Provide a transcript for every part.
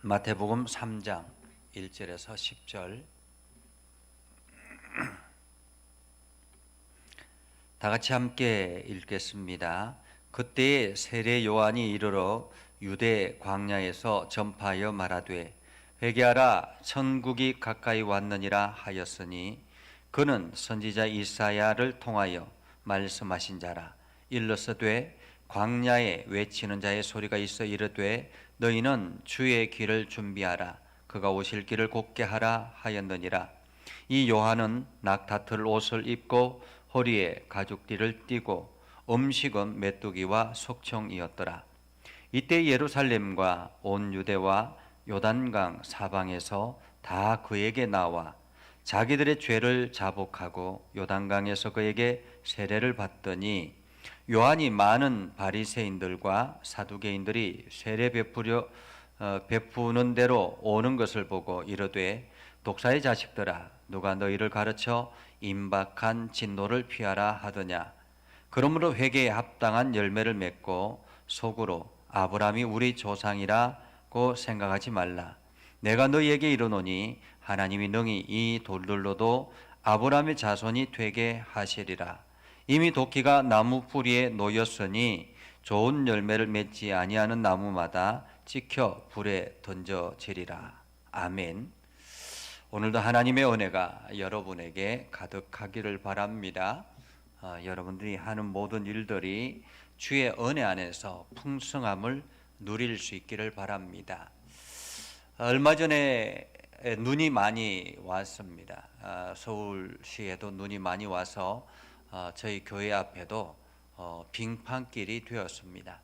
마태복음 3장 1절에서 10절 다 같이 함께 읽겠습니다. 그때에 세례 요한이 이르러 유대 광야에서 전파하여 말하되 회개하라 천국이 가까이 왔느니라 하였으니 그는 선지자 이사야를 통하여 말씀하신 자라. 일러서되 광야에 외치는 자의 소리가 있어 이르되 너희는 주의 길을 준비하라 그가 오실 길을 곧게 하라 하였느니라. 이 요한은 낙타털 옷을 입고 허리에 가죽띠를 띠고 음식은 메뚜기와 속청이었더라. 이때 예루살렘과 온 유대와 요단강 사방에서 다 그에게 나와 자기들의 죄를 자복하고 요단강에서 그에게 세례를 받더니 요한이 많은 바리새인들과 사두개인들이 세례 베푸는 대로 오는 것을 보고 이르되 독사의 자식들아 누가 너희를 가르쳐 임박한 진노를 피하라 하더냐. 그러므로 회개에 합당한 열매를 맺고 속으로 아브라함이 우리 조상이라고 생각하지 말라. 내가 너희에게 이르노니 하나님이 능히 이 돌들로도 아브라함의 자손이 되게 하시리라. 이미 도끼가 나무 뿌리에 놓였으니 좋은 열매를 맺지 아니하는 나무마다 찍혀 불에 던져지리라. 아멘. 오늘도 하나님의 은혜가 여러분에게 가득하기를 바랍니다. 여러분들이 하는 모든 일들이 주의 은혜 안에서 풍성함을 누릴 수 있기를 바랍니다. 얼마 전에 눈이 많이 왔습니다. 서울시에도 눈이 많이 와서 저희 교회 앞에도 빙판길이 되었습니다.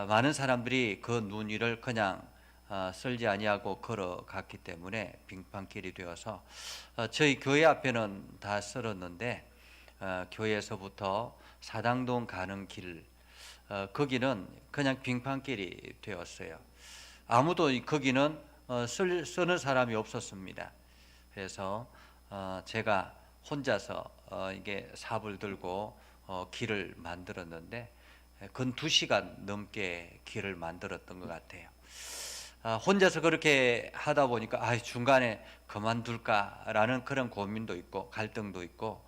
많은 사람들이 그 눈 위를 그냥 쓸지 아니하고 걸어갔기 때문에 빙판길이 되어서 저희 교회 앞에는 다 쓸었는데 교회에서부터 사당동 가는 길 거기는 그냥 빙판길이 되었어요. 아무도 거기는 쓰는 사람이 없었습니다. 그래서 제가 혼자서 이게 삽을 들고 길을 만들었는데 근 2시간 넘게 길을 만들었던 것 같아요. 혼자서 그렇게 하다 보니까 중간에 그만둘까라는 그런 고민도 있고 갈등도 있고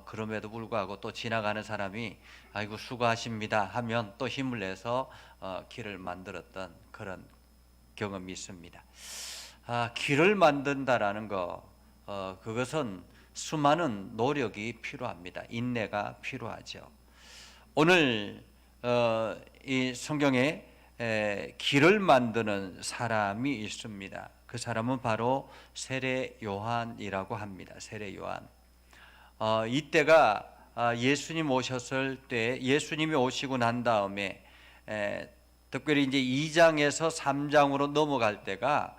그럼에도 불구하고 또 지나가는 사람이 아이고 수고하십니다 하면 또 힘을 내서 길을 만들었던 그런 경험이 있습니다. 길을 만든다라는 거 그것은 수많은 노력이 필요합니다. 인내가 필요하죠. 오늘 이 성경에 길을 만드는 사람이 있습니다. 그 사람은 바로 세례 요한이라고 합니다. 세례 요한. 이때가 예수님 오셨을 때 예수님이 오시고 난 다음에 특별히 이제 2장에서 3장으로 넘어갈 때가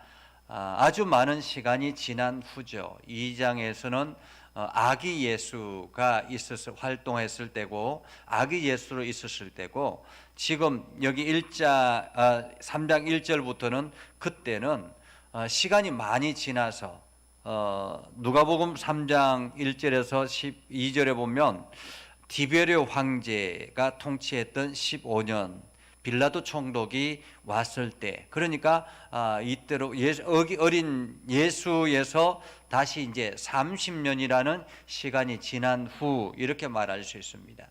아주 많은 시간이 지난 후죠. 2장에서는 아기 예수가 있어서 활동했을 때고 아기 예수로 있었을 때고 지금 여기 3장 1절부터는 그때는 시간이 많이 지나서 누가복음 3장 1절에서 12절에 보면 디베레오 황제가 통치했던 15년 빌라도 총독이 왔을 때, 그러니까 이때로 어린 예수에서 다시 이제 30년이라는 시간이 지난 후 이렇게 말할 수 있습니다.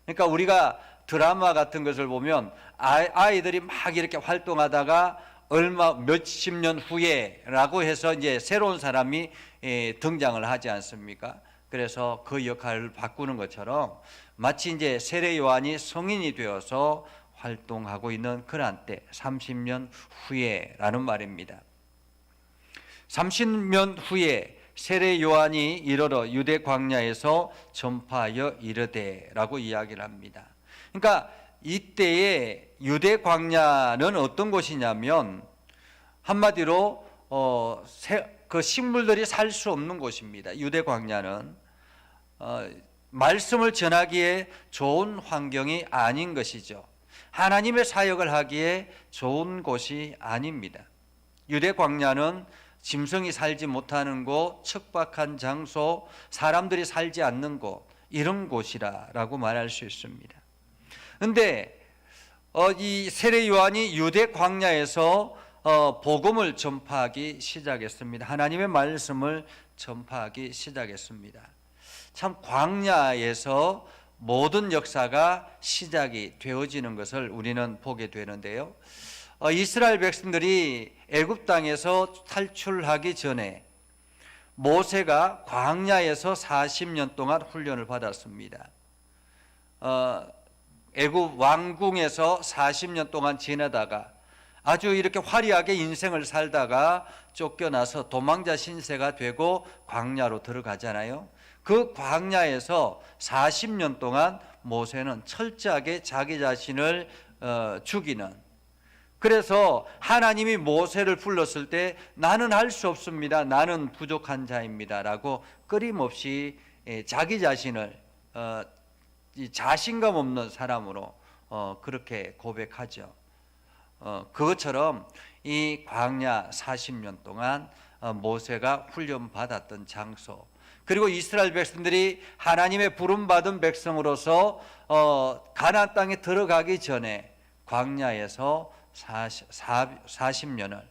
그러니까 우리가 드라마 같은 것을 보면 아이들이 막 이렇게 활동하다가 몇십 년 후에라고 해서 이제 새로운 사람이 등장을 하지 않습니까? 그래서 그 역할을 바꾸는 것처럼 마치 이제 세례 요한이 성인이 되어서 활동하고 있는 그러한 때 30년 후에라는 말입니다. 30년 후에 세례 요한이 이르러 유대 광야에서 전파하여 이르되라고 이야기를 합니다. 그러니까 이때의 유대 광야는 어떤 곳이냐면 한마디로 그 식물들이 살 수 없는 곳입니다. 유대 광야는 말씀을 전하기에 좋은 환경이 아닌 것이죠. 하나님의 사역을 하기에 좋은 곳이 아닙니다. 유대 광야는 짐승이 살지 못하는 곳, 척박한 장소, 사람들이 살지 않는 곳, 이런 곳이라고 말할 수 있습니다. 그런데 이 세례 요한이 유대 광야에서 복음을 전파하기 시작했습니다. 하나님의 말씀을 전파하기 시작했습니다. 참 광야에서 모든 역사가 시작이 되어지는 것을 우리는 보게 되는데요. 이스라엘 백성들이 애굽 땅에서 탈출하기 전에 모세가 광야에서 40년 동안 훈련을 받았습니다. 애굽 왕궁에서 40년 동안 지내다가 아주 이렇게 화려하게 인생을 살다가 쫓겨나서 도망자 신세가 되고 광야로 들어가잖아요. 그 광야에서 40년 동안 모세는 철저하게 자기 자신을 죽이는, 그래서 하나님이 모세를 불렀을 때 나는 할 수 없습니다, 나는 부족한 자입니다 라고 끊임없이 자기 자신을 자신감 없는 사람으로 그렇게 고백하죠. 그것처럼 이 광야 40년 동안 모세가 훈련받았던 장소, 그리고 이스라엘 백성들이 하나님의 부름받은 백성으로서 가나안 땅에 들어가기 전에 광야에서 40년을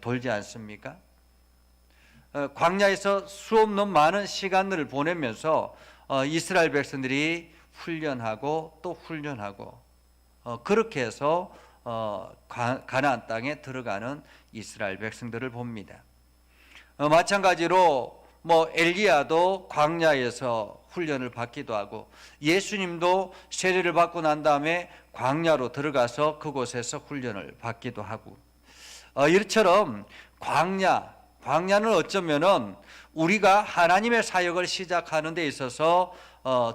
돌지 않습니까? 광야에서 수없는 많은 시간을 보내면서 이스라엘 백성들이 훈련하고 또 훈련하고 그렇게 해서 가나안 땅에 들어가는 이스라엘 백성들을 봅니다. 마찬가지로 엘리야도 광야에서 훈련을 받기도 하고 예수님도 세례를 받고 난 다음에 광야로 들어가서 그곳에서 훈련을 받기도 하고, 이처럼 광야는 어쩌면은 우리가 하나님의 사역을 시작하는 데 있어서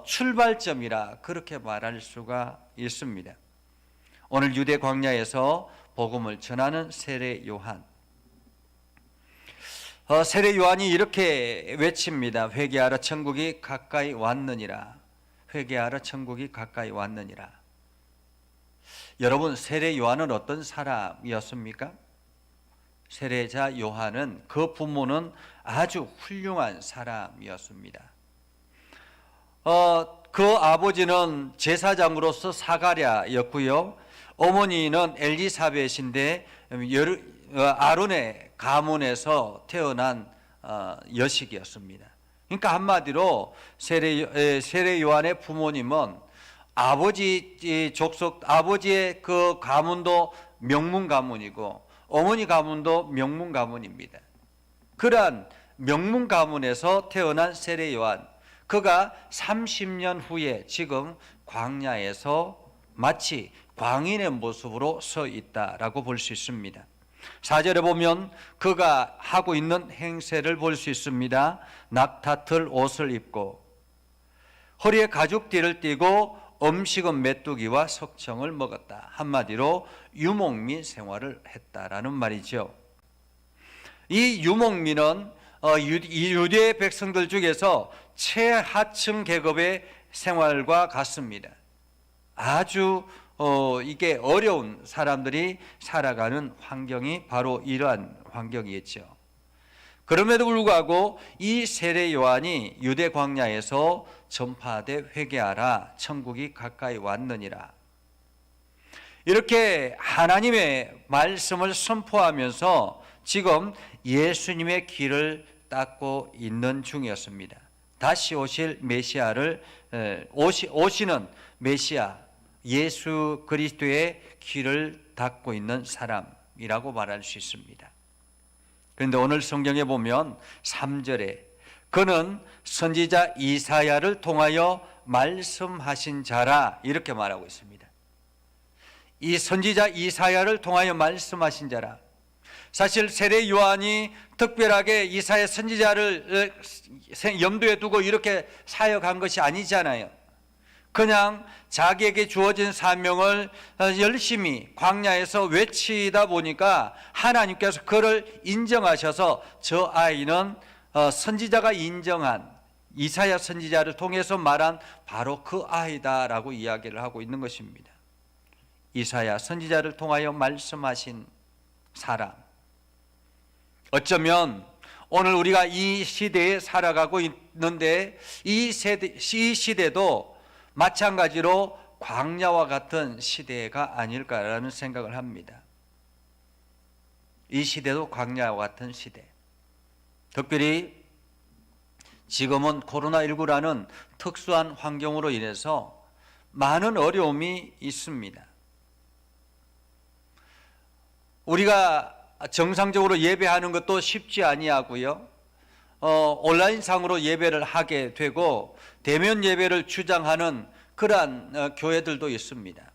출발점이라 그렇게 말할 수가 있습니다. 오늘 유대 광야에서 복음을 전하는 세례 요한, 세례 요한이 이렇게 외칩니다. 회개하라, 천국이 가까이 왔느니라. 회개하라, 천국이 가까이 왔느니라. 여러분, 세례 요한은 어떤 사람이었습니까? 세례자 요한은, 그 부모는 아주 훌륭한 사람이었습니다. 그 아버지는 제사장으로서 사가랴였고요, 어머니는 엘리사벳인데 아론의 가문에서 태어난 여식이었습니다. 그러니까 한마디로 세례 요한의 부모님은 아버지 족속, 아버지의 그 가문도 명문 가문이고 어머니 가문도 명문 가문입니다. 그러한 명문 가문에서 태어난 세례 요한, 그가 30년 후에 지금 광야에서 마치 광인의 모습으로 서 있다라고 볼 수 있습니다. 4절에 보면 그가 하고 있는 행세를 볼 수 있습니다. 낙타털 옷을 입고 허리에 가죽띠를 띠고 음식은 메뚜기와 석청을 먹었다. 한마디로 유목민 생활을 했다라는 말이죠. 이 유목민은 유대 백성들 중에서 최하층 계급의 생활과 같습니다. 아주 이게 어려운 사람들이 살아가는 환경이 바로 이러한 환경이었죠. 그럼에도 불구하고 이 세례 요한이 유대 광야에서 전파하되 회개하라, 천국이 가까이 왔느니라, 이렇게 하나님의 말씀을 선포하면서 지금 예수님의 길을 닦고 있는 중이었습니다. 다시 오실 메시아를 오시는 메시아 예수 그리스도의 길을 닦고 있는 사람이라고 말할 수 있습니다. 그런데 오늘 성경에 보면 3절에 그는 선지자 이사야를 통하여 말씀하신 자라 이렇게 말하고 있습니다. 이 선지자 이사야를 통하여 말씀하신 자라. 사실 세례 요한이 특별하게 이사야 선지자를 염두에 두고 이렇게 사역한 것이 아니잖아요. 그냥 자기에게 주어진 사명을 열심히 광야에서 외치다 보니까 하나님께서 그를 인정하셔서 저 아이는 선지자가 인정한 이사야 선지자를 통해서 말한 바로 그 아이다라고 이야기를 하고 있는 것입니다. 이사야 선지자를 통하여 말씀하신 사람. 어쩌면 오늘 우리가 이 시대에 살아가고 있는데 이 시대도 마찬가지로 광야와 같은 시대가 아닐까라는 생각을 합니다. 이 시대도 광야와 같은 시대. 특별히 지금은 코로나19라는 특수한 환경으로 인해서 많은 어려움이 있습니다. 우리가 정상적으로 예배하는 것도 쉽지 아니하고요. 온라인상으로 예배를 하게 되고 대면 예배를 주장하는 그러한 교회들도 있습니다.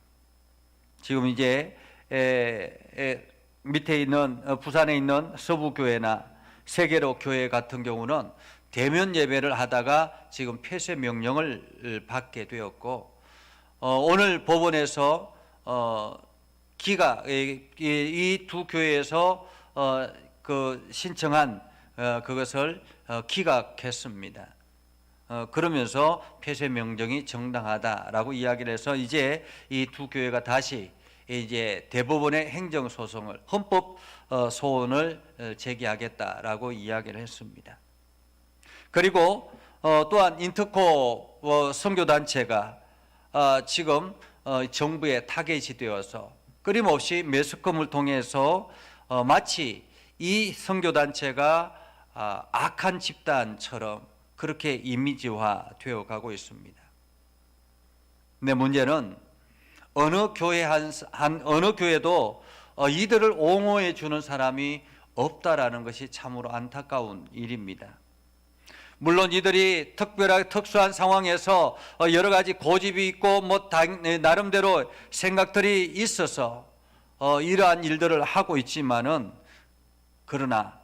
지금 이제 밑에 있는 부산에 있는 서부교회나 세계로 교회 같은 경우는 대면 예배를 하다가 지금 폐쇄 명령을 받게 되었고, 오늘 법원에서 이 두 교회에서 그 신청한 그것을 기각했습니다. 그러면서 폐쇄 명령이 정당하다라고 이야기를 해서 이제 이 두 교회가 다시 이제 대법원의 행정 소송을 헌법 소원을 제기하겠다라고 이야기를 했습니다. 그리고 또한 인터코 선교 단체가 지금 정부에 타겟이 되어서 끊임없이 매스컴을 통해서 마치 이 선교 단체가 악한 집단처럼 그렇게 이미지화 되어 가고 있습니다. 근데 문제는 어느 교회도 이들을 옹호해 주는 사람이 없다라는 것이 참으로 안타까운 일입니다. 물론 이들이 특별하게 특수한 상황에서 여러 가지 고집이 있고 나름대로 생각들이 있어서 이러한 일들을 하고 있지만은, 그러나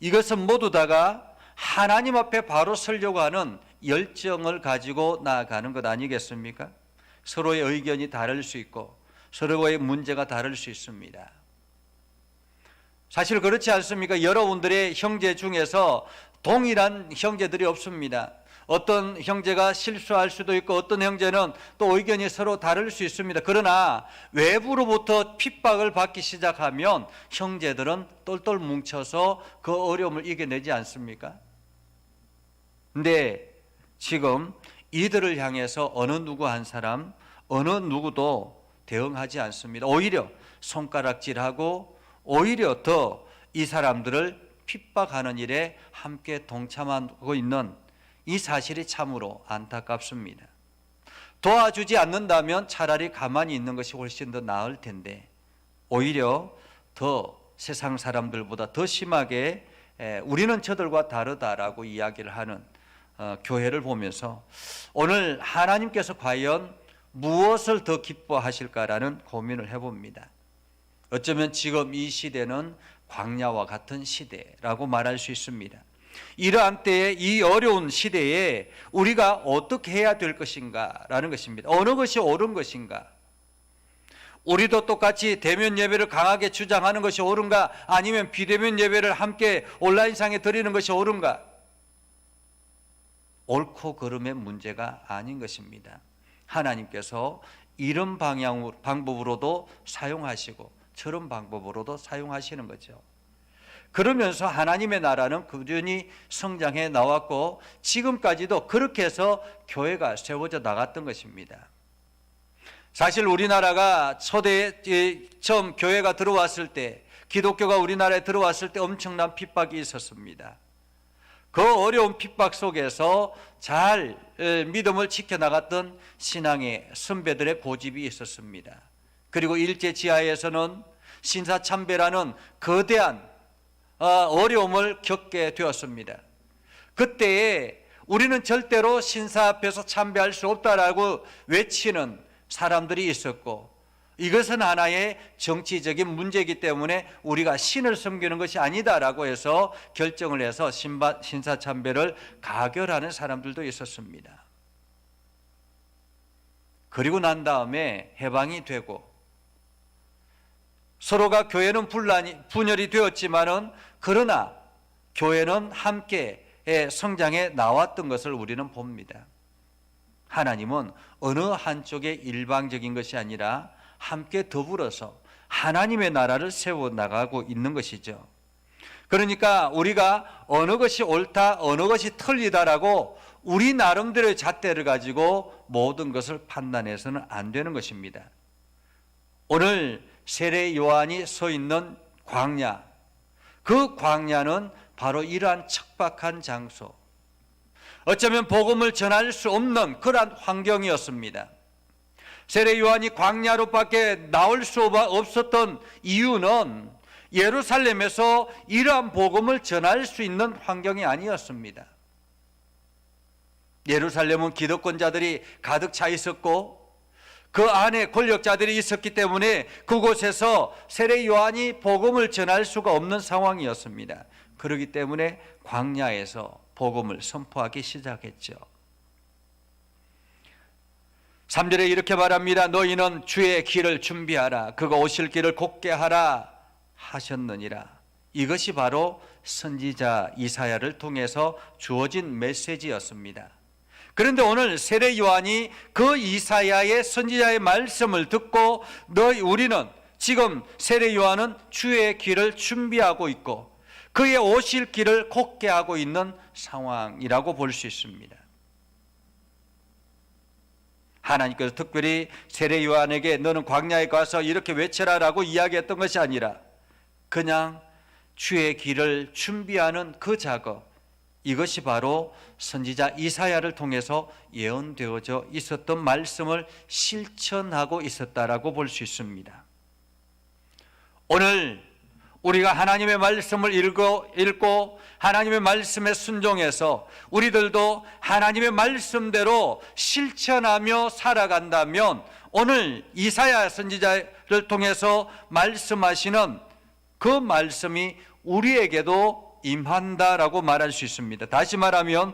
이것은 모두 다가 하나님 앞에 바로 서려고 하는 열정을 가지고 나아가는 것 아니겠습니까? 서로의 의견이 다를 수 있고 서로의 문제가 다를 수 있습니다. 사실 그렇지 않습니까? 여러분들의 형제 중에서 동일한 형제들이 없습니다. 어떤 형제가 실수할 수도 있고 어떤 형제는 또 의견이 서로 다를 수 있습니다. 그러나 외부로부터 핍박을 받기 시작하면 형제들은 똘똘 뭉쳐서 그 어려움을 이겨내지 않습니까? 근데 지금 이들을 향해서 어느 누구 한 사람, 어느 누구도 대응하지 않습니다. 오히려 손가락질하고 오히려 더 이 사람들을 핍박하는 일에 함께 동참하고 있는 이 사실이 참으로 안타깝습니다. 도와주지 않는다면 차라리 가만히 있는 것이 훨씬 더 나을 텐데 오히려 더 세상 사람들보다 더 심하게 우리는 저들과 다르다라고 이야기를 하는 교회를 보면서 오늘 하나님께서 과연 무엇을 더 기뻐하실까라는 고민을 해봅니다. 어쩌면 지금 이 시대는 광야와 같은 시대라고 말할 수 있습니다. 이러한 때에, 이 어려운 시대에 우리가 어떻게 해야 될 것인가라는 것입니다. 어느 것이 옳은 것인가? 우리도 똑같이 대면 예배를 강하게 주장하는 것이 옳은가? 아니면 비대면 예배를 함께 온라인상에 드리는 것이 옳은가? 옳고 그름의 문제가 아닌 것입니다. 하나님께서 이런 방법으로도 사용하시고 저런 방법으로도 사용하시는 거죠. 그러면서 하나님의 나라는 꾸준히 성장해 나왔고 지금까지도 그렇게 해서 교회가 세워져 나갔던 것입니다. 사실 우리나라가 처음 교회가 들어왔을 때, 기독교가 우리나라에 들어왔을 때 엄청난 핍박이 있었습니다. 그 어려운 핍박 속에서 잘 믿음을 지켜나갔던 신앙의 선배들의 고집이 있었습니다. 그리고 일제 지하에서는 신사참배라는 거대한 어려움을 겪게 되었습니다. 그때에 우리는 절대로 신사 앞에서 참배할 수 없다라고 외치는 사람들이 있었고, 이것은 하나의 정치적인 문제이기 때문에 우리가 신을 섬기는 것이 아니다라고 해서 결정을 해서 신사참배를 가결하는 사람들도 있었습니다. 그리고 난 다음에 해방이 되고 서로가 교회는 분열이 되었지만은 그러나 교회는 함께 성장해 나왔던 것을 우리는 봅니다. 하나님은 어느 한쪽에 일방적인 것이 아니라 함께 더불어서 하나님의 나라를 세워나가고 있는 것이죠. 그러니까 우리가 어느 것이 옳다, 어느 것이 틀리다라고 우리 나름대로의 잣대를 가지고 모든 것을 판단해서는 안 되는 것입니다. 오늘 세례 요한이 서 있는 광야. 그 광야는 바로 이러한 척박한 장소, 어쩌면 복음을 전할 수 없는 그러한 환경이었습니다. 세례 요한이 광야로밖에 나올 수 없었던 이유는 예루살렘에서 이러한 복음을 전할 수 있는 환경이 아니었습니다. 예루살렘은 기득권자들이 가득 차 있었고 그 안에 권력자들이 있었기 때문에 그곳에서 세례 요한이 복음을 전할 수가 없는 상황이었습니다. 그렇기 때문에 광야에서 복음을 선포하기 시작했죠. 3절에 이렇게 말합니다. 너희는 주의 길을 준비하라. 그가 오실 길을 곧게 하라 하셨느니라. 이것이 바로 선지자 이사야를 통해서 주어진 메시지였습니다. 그런데 오늘 세례 요한이 그 이사야의 선지자의 말씀을 듣고 우리는 지금 세례 요한은 주의 길을 준비하고 있고 그의 오실 길을 곧게 하고 있는 상황이라고 볼 수 있습니다. 하나님께서 특별히 세례 요한에게 너는 광야에 가서 이렇게 외쳐라라고 이야기했던 것이 아니라 그냥 주의 길을 준비하는 그 작업, 이것이 바로 선지자 이사야를 통해서 예언되어져 있었던 말씀을 실천하고 있었다라고 볼 수 있습니다. 오늘 우리가 하나님의 말씀을 읽고 하나님의 말씀에 순종해서 우리들도 하나님의 말씀대로 실천하며 살아간다면 오늘 이사야 선지자를 통해서 말씀하시는 그 말씀이 우리에게도 임한다라고 말할 수 있습니다. 다시 말하면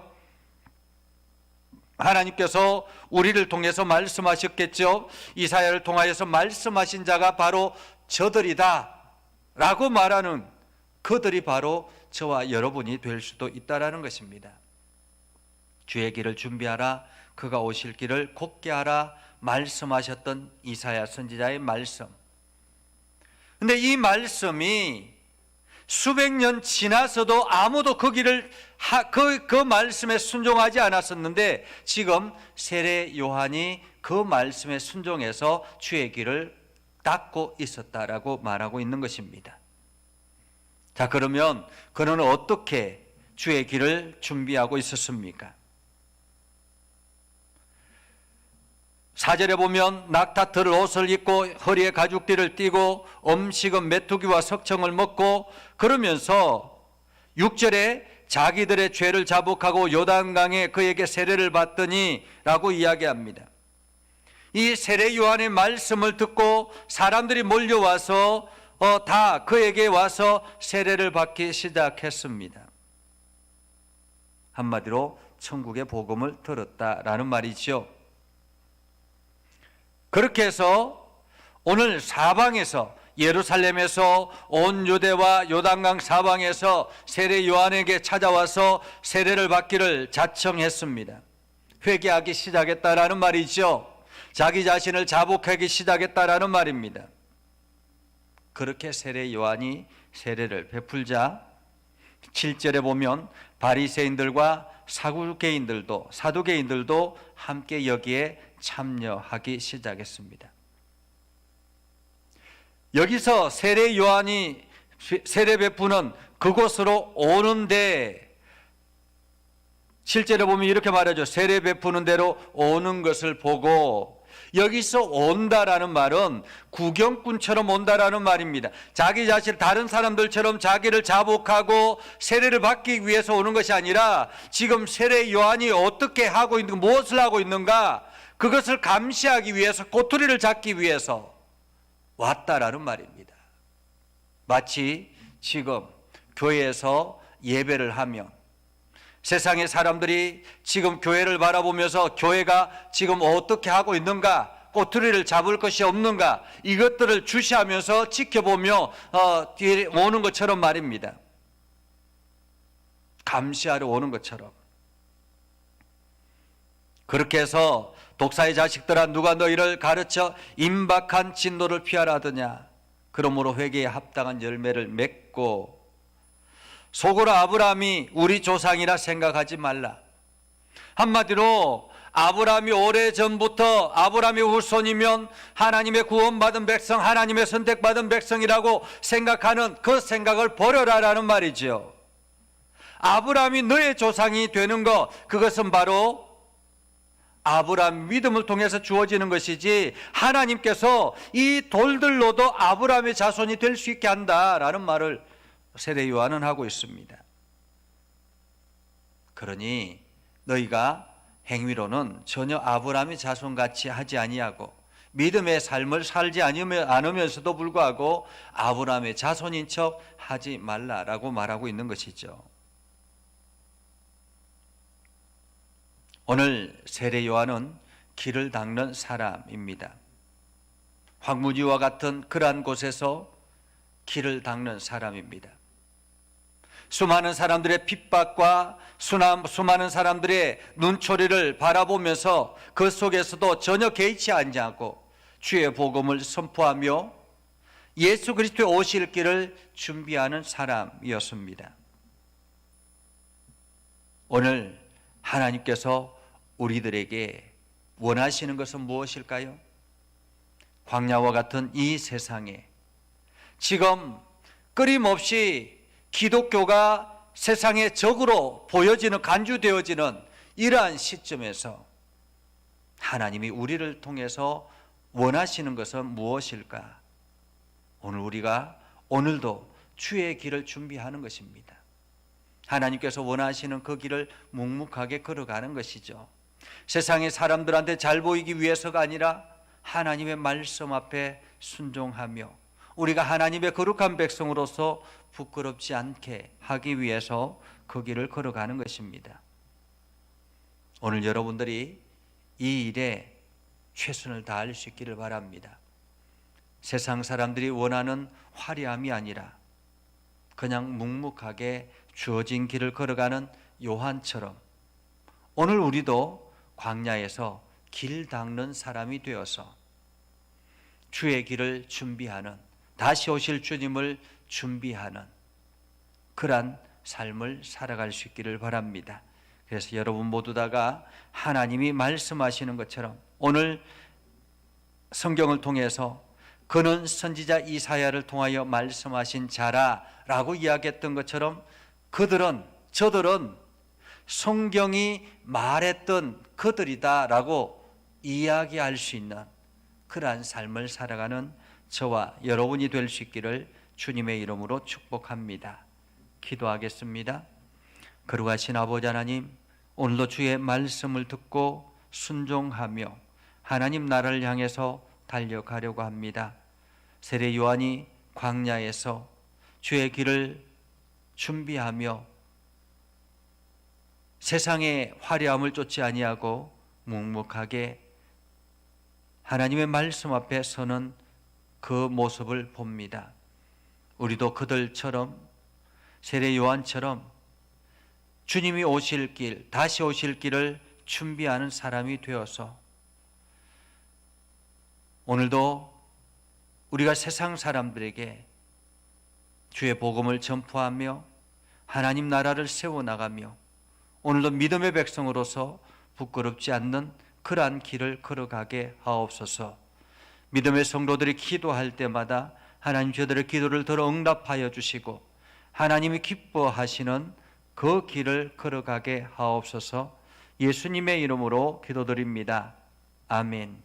하나님께서 우리를 통해서 말씀하셨겠죠. 이사야를 통하여서 말씀하신 자가 바로 저들이다 라고 말하는 그들이 바로 저와 여러분이 될 수도 있다라는 것입니다. 주의 길을 준비하라. 그가 오실 길을 곧게 하라 말씀하셨던 이사야 선지자의 말씀. 근데 이 말씀이 수백 년 지나서도 아무도 그 길을 그 말씀에 순종하지 않았었는데 지금 세례 요한이 그 말씀에 순종해서 주의 길을 닦고 있었다라고 말하고 있는 것입니다. 자, 그러면 그는 어떻게 주의 길을 준비하고 있었습니까? 4절에 보면 낙타털 옷을 입고 허리에 가죽띠를 띠고 음식은 메뚜기와 석청을 먹고 그러면서 6절에 자기들의 죄를 자복하고 요단강에 그에게 세례를 받더니 라고 이야기합니다. 이 세례 요한의 말씀을 듣고 사람들이 몰려와서 다 그에게 와서 세례를 받기 시작했습니다. 한마디로 천국의 복음을 들었다라는 말이죠. 그렇게 해서 오늘 사방에서 예루살렘에서 온 유대와 요단강 사방에서 세례 요한에게 찾아와서 세례를 받기를 자청했습니다. 회개하기 시작했다라는 말이죠. 자기 자신을 자복하기 시작했다라는 말입니다. 그렇게 세례 요한이 세례를 베풀자 7절에 보면 바리새인들과 사두개인들도 함께 여기에 참여하기 시작했습니다. 여기서 세례 요한이 세례 베푸는 그곳으로 오는데 7절에 보면 이렇게 말하죠. 세례 베푸는 대로 오는 것을 보고, 여기서 온다라는 말은 구경꾼처럼 온다라는 말입니다. 자기 자신 다른 사람들처럼 자기를 자복하고 세례를 받기 위해서 오는 것이 아니라 지금 세례 요한이 어떻게 하고 있는가, 무엇을 하고 있는가, 그것을 감시하기 위해서, 꼬투리를 잡기 위해서 왔다라는 말입니다. 마치 지금 교회에서 예배를 하면 세상의 사람들이 지금 교회를 바라보면서 교회가 지금 어떻게 하고 있는가, 꼬투리를 잡을 것이 없는가, 이것들을 주시하면서 지켜보며 뒤에 오는 것처럼 말입니다. 감시하러 오는 것처럼. 그렇게 해서 독사의 자식들아, 누가 너희를 가르쳐 임박한 진노를 피하라 하더냐. 그러므로 회개에 합당한 열매를 맺고 속으로 아브라함이 우리 조상이라 생각하지 말라. 한마디로 아브라함이 오래전부터 아브라함의 후손이면 하나님의 구원받은 백성, 하나님의 선택받은 백성이라고 생각하는 그 생각을 버려라라는 말이죠. 아브라함이 너의 조상이 되는 것, 그것은 바로 아브라함 믿음을 통해서 주어지는 것이지, 하나님께서 이 돌들로도 아브라함의 자손이 될 수 있게 한다라는 말을 세례 요한은 하고 있습니다. 그러니 너희가 행위로는 전혀 아브라함의 자손같이 하지 아니하고 믿음의 삶을 살지 않으면서도 불구하고 아브라함의 자손인 척 하지 말라라고 말하고 있는 것이죠. 오늘 세례 요한은 길을 닦는 사람입니다. 황무지와 같은 그러한 곳에서 길을 닦는 사람입니다. 수많은 사람들의 핍박과 수많은 사람들의 눈초리를 바라보면서 그 속에서도 전혀 개의치 않고 주의 복음을 선포하며 예수 그리스도의 오실 길을 준비하는 사람이었습니다. 오늘 하나님께서 우리들에게 원하시는 것은 무엇일까요? 광야와 같은 이 세상에 지금 끊임없이 기독교가 세상의 적으로 보여지는, 간주되어지는 이러한 시점에서 하나님이 우리를 통해서 원하시는 것은 무엇일까? 오늘 우리가 오늘도 주의 길을 준비하는 것입니다. 하나님께서 원하시는 그 길을 묵묵하게 걸어가는 것이죠. 세상의 사람들한테 잘 보이기 위해서가 아니라 하나님의 말씀 앞에 순종하며 우리가 하나님의 거룩한 백성으로서 부끄럽지 않게 하기 위해서 그 길을 걸어가는 것입니다. 오늘 여러분들이 이 일에 최선을 다할 수 있기를 바랍니다. 세상 사람들이 원하는 화려함이 아니라 그냥 묵묵하게 주어진 길을 걸어가는 요한처럼 오늘 우리도 광야에서 길 닦는 사람이 되어서 주의 길을 준비하는, 다시 오실 주님을 준비하는 그러한 삶을 살아갈 수 있기를 바랍니다. 그래서 여러분 모두 다가 하나님이 말씀하시는 것처럼 오늘 성경을 통해서 그는 선지자 이사야를 통하여 말씀하신 자라라고 이야기했던 것처럼 저들은 성경이 말했던 그들이다라고 이야기할 수 있는 그러한 삶을 살아가는 저와 여러분이 될 수 있기를 주님의 이름으로 축복합니다. 기도하겠습니다. 거룩하신 아버지 하나님, 오늘도 주의 말씀을 듣고 순종하며 하나님 나라를 향해서 달려가려고 합니다. 세례 요한이 광야에서 주의 길을 준비하며 세상의 화려함을 쫓지 아니하고 묵묵하게 하나님의 말씀 앞에 서는 그 모습을 봅니다. 우리도 그들처럼, 세례 요한처럼 주님이 오실 길, 다시 오실 길을 준비하는 사람이 되어서 오늘도 우리가 세상 사람들에게 주의 복음을 전포하며 하나님 나라를 세워나가며 오늘도 믿음의 백성으로서 부끄럽지 않는 그러한 길을 걸어가게 하옵소서. 믿음의 성도들이 기도할 때마다 하나님 저들의 기도를 들어 응답하여 주시고 하나님이 기뻐하시는 그 길을 걸어가게 하옵소서. 예수님의 이름으로 기도드립니다. 아멘.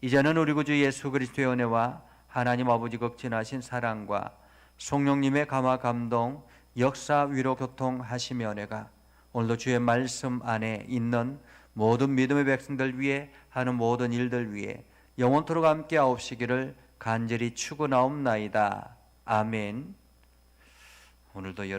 이제는 우리 구주 예수 그리스도의 은혜와 하나님 아버지 극진하신 사랑과 성령님의 감화 감동 역사 위로 교통하시며 은혜가 오늘도 주의 말씀 안에 있는 모든 믿음의 백성들 위해 하는 모든 일들 위해 영원토록 함께 하옵시기를 간절히 축원하옵나이다. 아멘. 오늘도 여러분